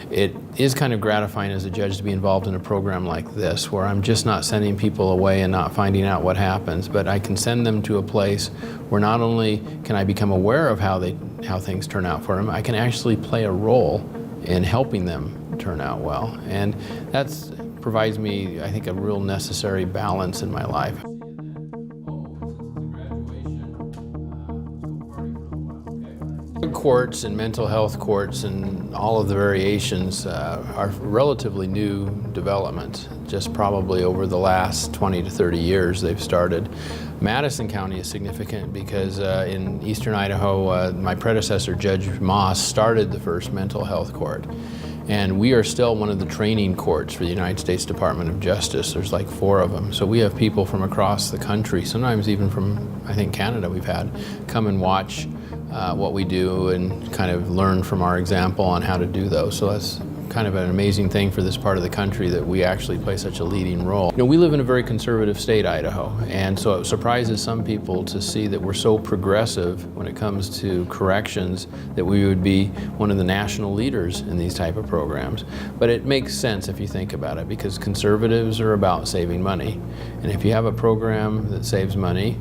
It is kind of gratifying as a judge to be involved in a program like this, where I'm just not sending people away and not finding out what happens, but I can send them to a place where not only can I become aware of how things turn out for them, I can actually play a role in helping them turn out well. And that provides me, I think, a real necessary balance in my life. Courts and mental health courts and all of the variations are relatively new development. Just probably over the last 20 to 30 years they've started. Madison County is significant because in eastern Idaho, my predecessor, Judge Moss, started the first mental health court. And we are still one of the training courts for the United States Department of Justice. There's like 4 of them. So we have people from across the country, sometimes even from, I think, Canada we've had, come and watch what we do and kind of learn from our example on how to do those. So that's kind of an amazing thing for this part of the country that we actually play such a leading role. You know, we live in a very conservative state, Idaho, and so it surprises some people to see that we're so progressive when it comes to corrections that we would be one of the national leaders in these type of programs. But it makes sense if you think about it, because conservatives are about saving money. And if you have a program that saves money,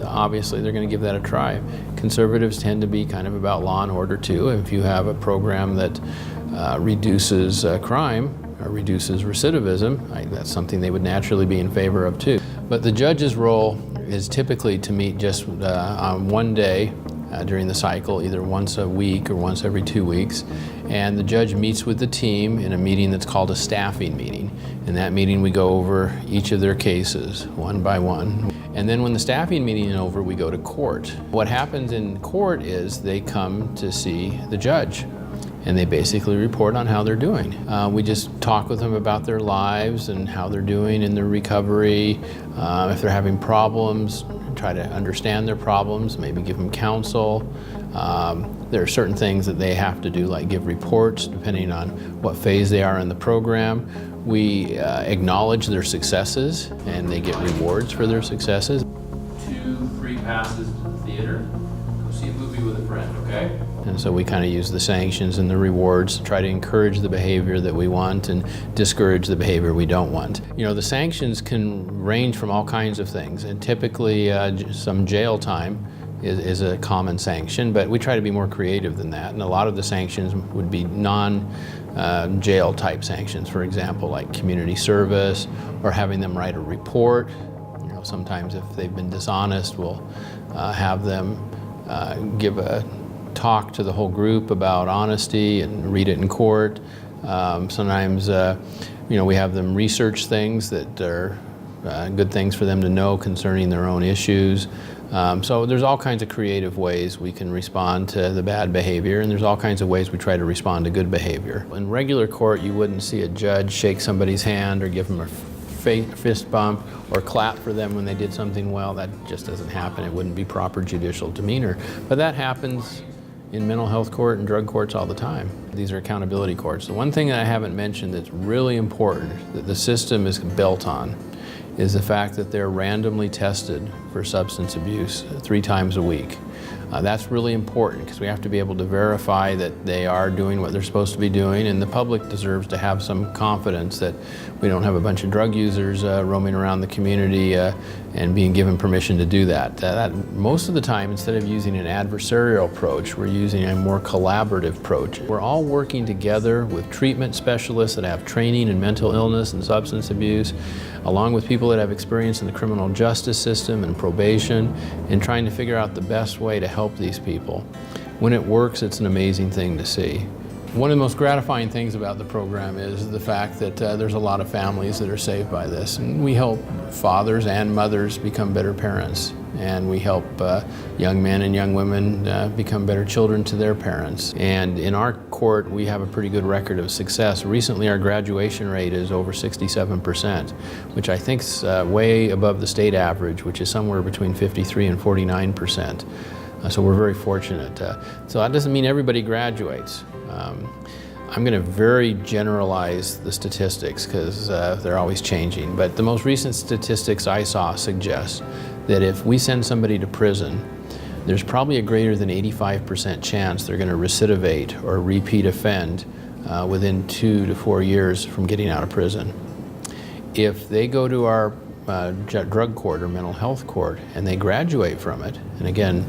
obviously they're going to give that a try. Conservatives tend to be kind of about law and order too. If you have a program that reduces crime or reduces recidivism, that's something they would naturally be in favor of too. But the judge's role is typically to meet just on one day during the cycle, either once a week or once every 2 weeks. And the judge meets with the team in a meeting that's called a staffing meeting. In that meeting we go over each of their cases one by one. And then when the staffing meeting is over, we go to court. What happens in court is they come to see the judge, and they basically report on how they're doing. We just talk with them about their lives and how they're doing in their recovery. If they're having problems, try to understand their problems, maybe give them counsel. There are certain things that they have to do, like give reports depending on what phase they are in the program. We acknowledge their successes, and they get rewards for their successes. 2 free passes to the theater. Go see a movie with a friend, okay? And so we kind of use the sanctions and the rewards to try to encourage the behavior that we want and discourage the behavior we don't want. You know, the sanctions can range from all kinds of things, and typically some jail time is a common sanction, but we try to be more creative than that. And a lot of the sanctions would be non-jail type sanctions, for example, like community service or having them write a report. You know, sometimes if they've been dishonest, we'll have them give a talk to the whole group about honesty and read it in court. Sometimes you know, we have them research things that are good things for them to know concerning their own issues. So there's all kinds of creative ways we can respond to the bad behavior, and there's all kinds of ways we try to respond to good behavior. In regular court, you wouldn't see a judge shake somebody's hand or give them a fist bump or clap for them when they did something well. That just doesn't happen. It wouldn't be proper judicial demeanor. But that happens in mental health court and drug courts all the time. These are accountability courts. The one thing that I haven't mentioned that's really important that the system is built on is the fact that they're randomly tested for substance abuse 3 times a week. That's really important because we have to be able to verify that they are doing what they're supposed to be doing, and the public deserves to have some confidence that we don't have a bunch of drug users roaming around the community and being given permission to do that. Most of the time, instead of using an adversarial approach, we're using a more collaborative approach. We're all working together with treatment specialists that have training in mental illness and substance abuse, along with people that have experience in the criminal justice system and probation, and trying to figure out the best way to help these people. When it works, it's an amazing thing to see. One of the most gratifying things about the program is the fact that there's a lot of families that are saved by this. And we help fathers and mothers become better parents. And we help young men and young women become better children to their parents. And in our court, we have a pretty good record of success. Recently, our graduation rate is over 67%, which I think is way above the state average, which is somewhere between 53 and 49%. So we're very fortunate. So that doesn't mean everybody graduates. I'm going to very generalize the statistics because they're always changing, but the most recent statistics I saw suggest that if we send somebody to prison, there's probably a greater than 85% chance they're going to recidivate or repeat offend within 2 to 4 years from getting out of prison. If they go to our drug court or mental health court and they graduate from it, and again,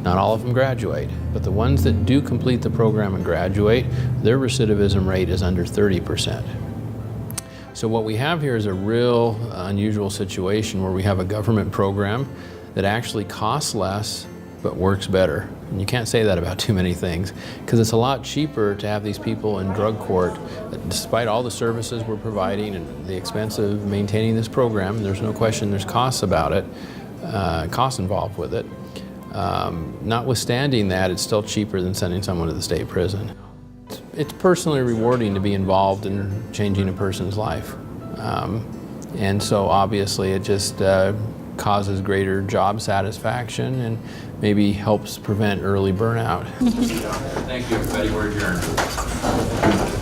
not all of them graduate, but the ones that do complete the program and graduate, their recidivism rate is under 30%. So what we have here is a real unusual situation where we have a government program that actually costs less but works better. And you can't say that about too many things, because it's a lot cheaper to have these people in drug court, despite all the services we're providing and the expense of maintaining this program. There's no question there's costs about it, costs involved with it. Notwithstanding that, it's still cheaper than sending someone to the state prison. It's personally rewarding to be involved in changing a person's life. And so obviously it just causes greater job satisfaction and maybe helps prevent early burnout. Thank you, everybody. We're adjourned.